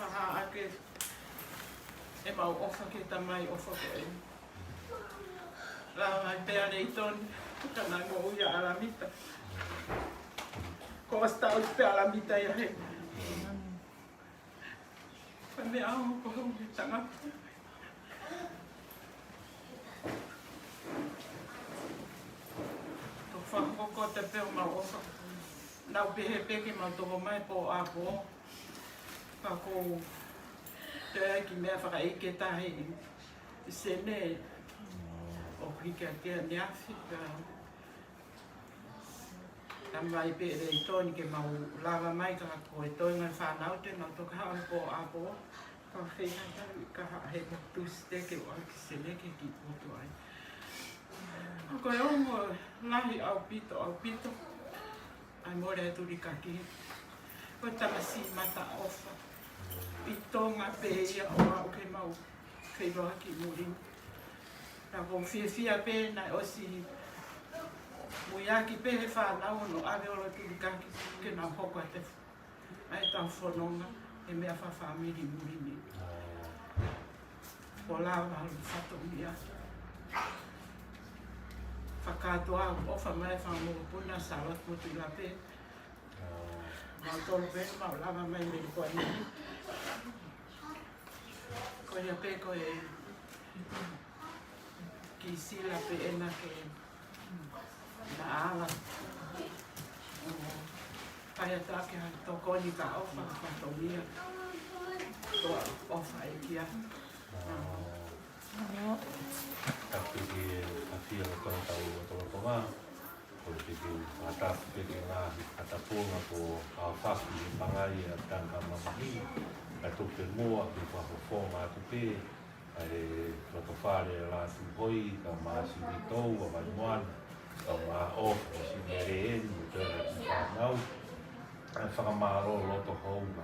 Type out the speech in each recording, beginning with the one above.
kaha ake e mau ofa ke tamai ofa ko e. La mai pea nei toni, kana mo uia alamita. Ko asta o pe alamita ia he. Pa me au ko hau he tangata. To whakoko te peo mau ofa. Nau pehe peke mau toko mai po a po. Pa ko te aiki mea whakaike tahi i sene o hika kia ni Afrika. Tamai pe rei tōni ke mau lava mai ka ko e toi ngai whanau te mau toka hao po a po. Ka whenga tau ka he motus te ke o aki sene ke ki puto ai. Ko e ongo lahi au pito. Ai more e turi kaki. Ko tamasi mata ofa. I tonga pe ia o au ke mau whenua ki muri. Ka ko fia pe na osi muiaki pe he whanau no awe ora turi kaki ke na hoko te ai tau whanonga e mea whawhamiri muri ni. Ko lawa halu whato mia. Whakatoa ofa mai whamopuna salat motu la pe. Mau tolu pe mau lava mai me koa nini. Ko ia pe ko e ki sila pe ena ke na ala. Pai ata ke ha toko ni ka ofa whatomia. Toa ofa e kia. Tapi ki hawhia o tōna tau o tōna tonga. Ko te ki ata peke ngā ata pōnga ko a whaku i pangai a tanga mamahi. Ka tupe mua ki whako whonga atu pē. Ai whaka whare a rātu hoi, ka māsi ni tau, a mai moana. Ka mā ofu, si mere eni, o tēnā ki whanau. Ai whakamaro loto hounga.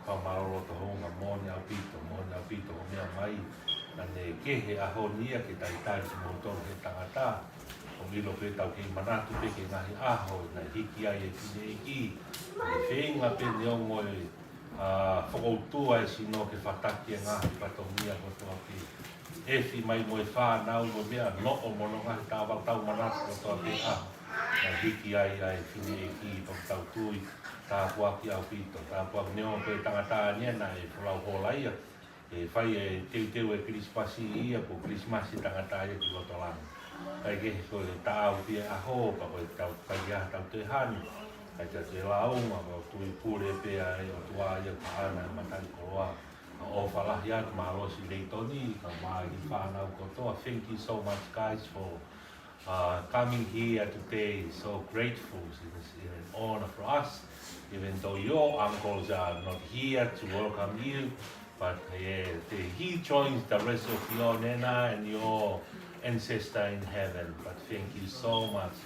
Whakamaro loto hounga mōni au pito o mea mai. Ane kehe aho nia ke taitai si mōtoro he tangata. O milo pe tau ki manatu pe ke ngahi aho na hiki ai e tine iki. E whenga pe neongo e whakoutua e sino ke whataki e ngahi patomia kotoa pe. Efi mai mo e whanau mo mea no o mono ngahi tāwau tau manatu kotoa pe aho. Na hiki ai ai tine iki tau tau tui. Tā puaki au pito, tā puaki neongo pe tangata nia na e whalau holaia. E whai e teu e Christmasi ia po Christmasi tangata ia ki Lotolangi. Kai ke ko e tāu pia aho, pa ko e tau kai aha tau te hani. Kai te te launga, ko tui pure pia e o tua ia ka ana e matari koroa. O whalahi atu mārosi leitoni, ka mai ki whanau kotoa. Thank you so much guys for coming here today. So grateful. It's an honor for us. Even though your uncles are not here to welcome you. But he joins the rest of your nena and your ancestor in heaven. But thank you so much.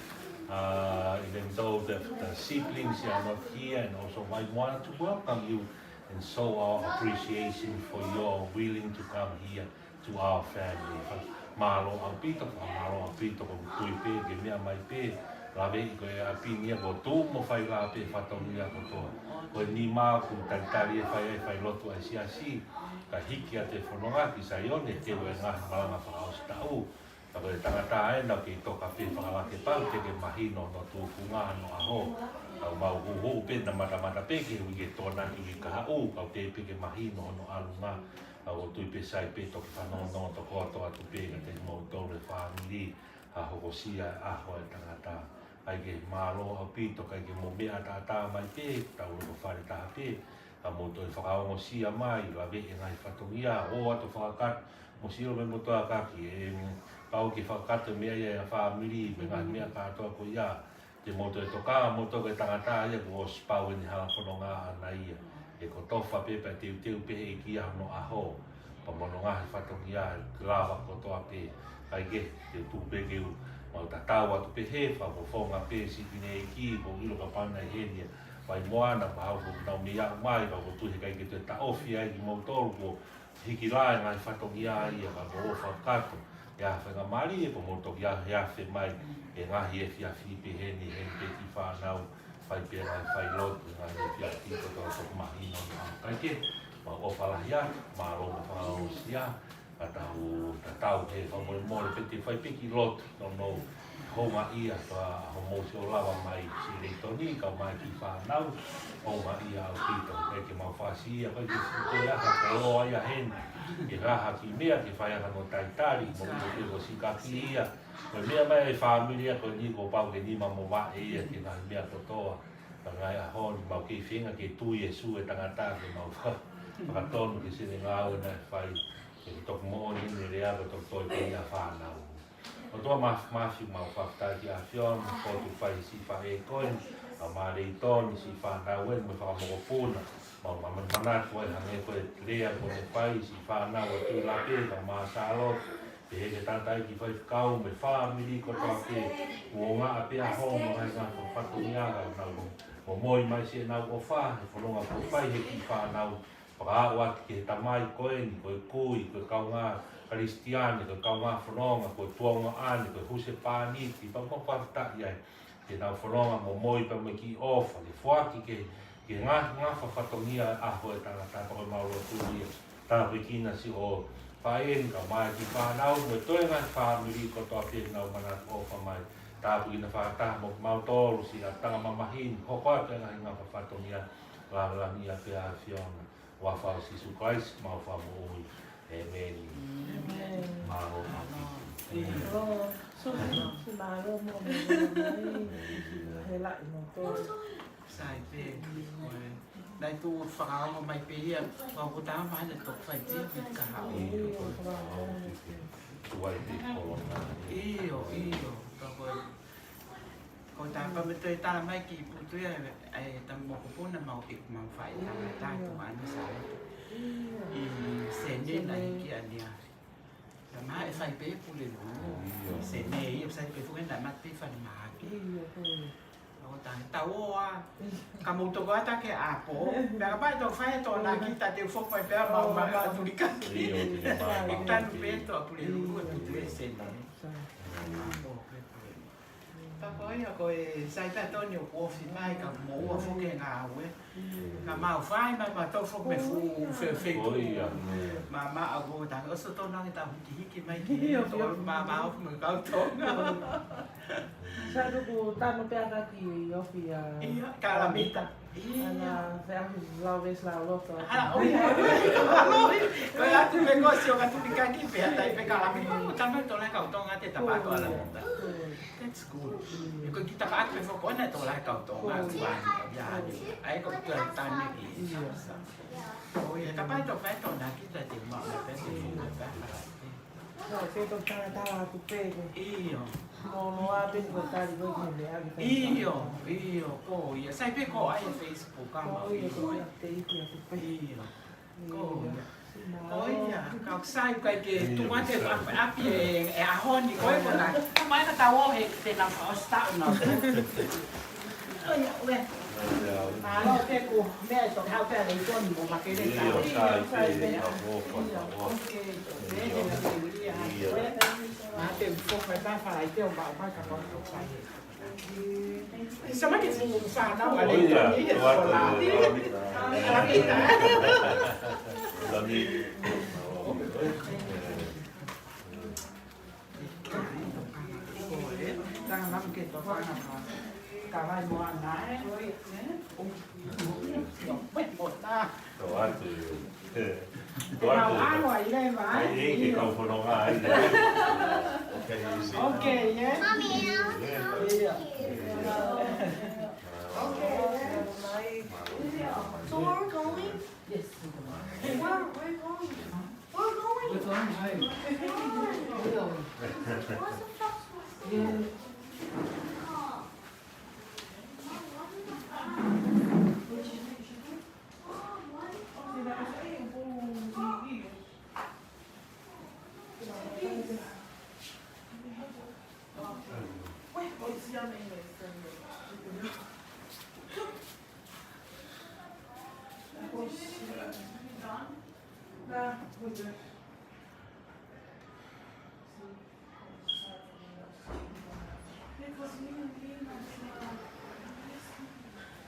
Even though the siblings are not here, and also I want to welcome you and show our appreciation for your willing to come here to our family. Malo au pito ko tui pe ke mea mai pe. Lawe ko e apinia ko tū mo whai la pe whatongia ko toa. Ko ni mā ku taitari e whai lotu ai si. Ka hiki a te whanonga ki sa ione te ue ngahi malanga whakao si tau. Ka koe tangata aena ki toka pe whakalake pau te ke mahino no tūku ngā no aho. Kau mau huhu pe na mata pe ke ui ke tōna ki ui kahau. Kau te pe ke mahino no alunga. Kau tui pe sai pe toki whanono to koto atu pe ka te mau tōre whanuri. A hokosia aho e tangata. Ai ke mālo au pito kai ke mo mea tātā mai pe. Tau loko whare taha pe. A mo toi whakaongo sia mai, la ve e ngai whatongia, o ato whakakat, mo siro me motoa kaki, e pau ki whakata mea ia a whamiri, me ngai mea kātoa ko ia, te mo toi toka, mo toka e tangata ia, ko o spau e ni hala whanonga ana ia, e ko tofa pepe teu pehe e ki no aho, pa mono ngahi whatongia, e lawa ko toa pe, ai ke, te tupe ke u, mau tatawa tu pehe, whakofonga pe, si pine e ki, ko ilo ka pana e henia, Pai moana pa hau ko tau mi au mai pa ko tuhi kai ki te taofi ai ki mautoru ko hiki lai ngai whatongi ai e pa ko ofa kato. Ia whenga mari e po motoki a heawhi mai e ngahi e whiawhi pe heni pe ki whanau whai pe ngai whai lotu ngai e whiawhi ko tau toku mahino. Kai ke, ma o falahia ma lo ma fa sia tau he fa mo peti fai piki lot no homa ia pa homo se o lava mai si le toni ka mai ki fa nau homa ia o tito e ke ma fa si ia pa ki si ko ia ka lo ia hen e raha ki mea ki fa ia no tai tari mo ke ko si ka ki ia ko mea mai familia ko ni ko pa ke ni ma mo va e ia ki na mea to toa pa ngai a hon ma ki finga ke tu Yesu e tangata ke ma fa pa ton ki si ngau na fai ke tok mo ni ni rea ko tok toi ke ia fa nau o toa mafi mau whakataki a whion, ko tu whai si whae koen, a mare i tōni si whanau wen me whakamoko pūna, mau manat koe hange koe rea koe whai si whanau a tū lape, ka maa sālot, pe heke tātai ki whai whakau me whamiri ko toa ke, o ngā a pia hongo hai ngā whakatu niaga nau, o moi mai si e nau o wha, e whanonga ko whai heki whanau, whakaau ati ke tamai koe ni, koe kui, koe kau ngā, Kristiani ko kaunga whanonga ko tuonga ani ko huse pāniti pa mo whakataki ai ke nau whanonga mo moi pa me ki ofa le whaki ke ngā whawhatongia aho e tangata pa ko mauro tūria tāpui kina si o whaen ka mai ki whanau me toi ngai whamiri ko toa pia nau mana ofa mai tāpui kina whakata mo mautoro si a tanga mamahin hokua te ngai ngā whawhatongia la nia pe a whiona wa whao si su Christ mau whamo ui Amen. Malo mati. So malo mo hela no to. Sai pe. Dai tu whakao mo mai pe ia, ko ko ta mai le tok fai ti ka ha. Tuai te kolona. Iyo, ko ta pa me toi ta mai ki putu ia ai ta mo ko puna mau ik mau fai ta tu ani sai. I sene na iki ania. La ma e fai pe pule no. Sene i sai pe fu na ma pe fan ma ki. O ta oa. Ka mo to gata ke apo. Ba ba to fai to na ki ta te fo pe pe ma tu di ka. Ta no pe to pule no tu e sene. Pa koe ko e sai ta Tonio ko fi mai ka mo o fo ke nga we. Ka ma fai ma to fo me fu fe. Ma a go ta o so to na ta hiki mai ki to ma o me ka to. Sa ko ta no pe ata ki ofi a. Ka la mita. Ana fer la vez la loto. Ah, oi. Ko ya tu me negosio ka tu ka ki pe ta pe ka la mita. Ta me to la ka to nga te ta pa to la mita. That's good. Ko kita ka pe fo ko na to la ka to nga tuan ya ni. Ai ko tu ta ni ki. Oh ya ka pa to fa to na ki ta te ma pe te fu pa. No, se to ta tu pe. Iyo. No a pe ko ta ri ko ni a. Iyo, ko ya sai pe ko ai Facebook ka ma. Iyo, te i tu pe. Iyo. Ko ya. Oia, ka sai ka ke tu mate api e a honi ko e na. Mai ka tawo he te na fa sta na. Oia, we. Ma lo te ko me to ha pe le to ni mo ma ke le ta. Ma te fo fa ta fa ai te o ba pa ka ko sai. Sama que fu fa na ma le to ni e ko la. Đang làm cái đó phải làm cả vài mùa nãy rồi mất một ta nào ăn ngoài đây mà ok nhé So we're going? Yes. Where are we going? We're going. What's the first one?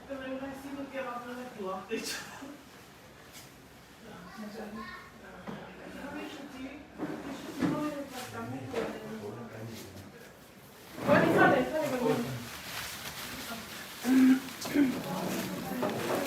Também vai ser do que ela vai aqui, ó.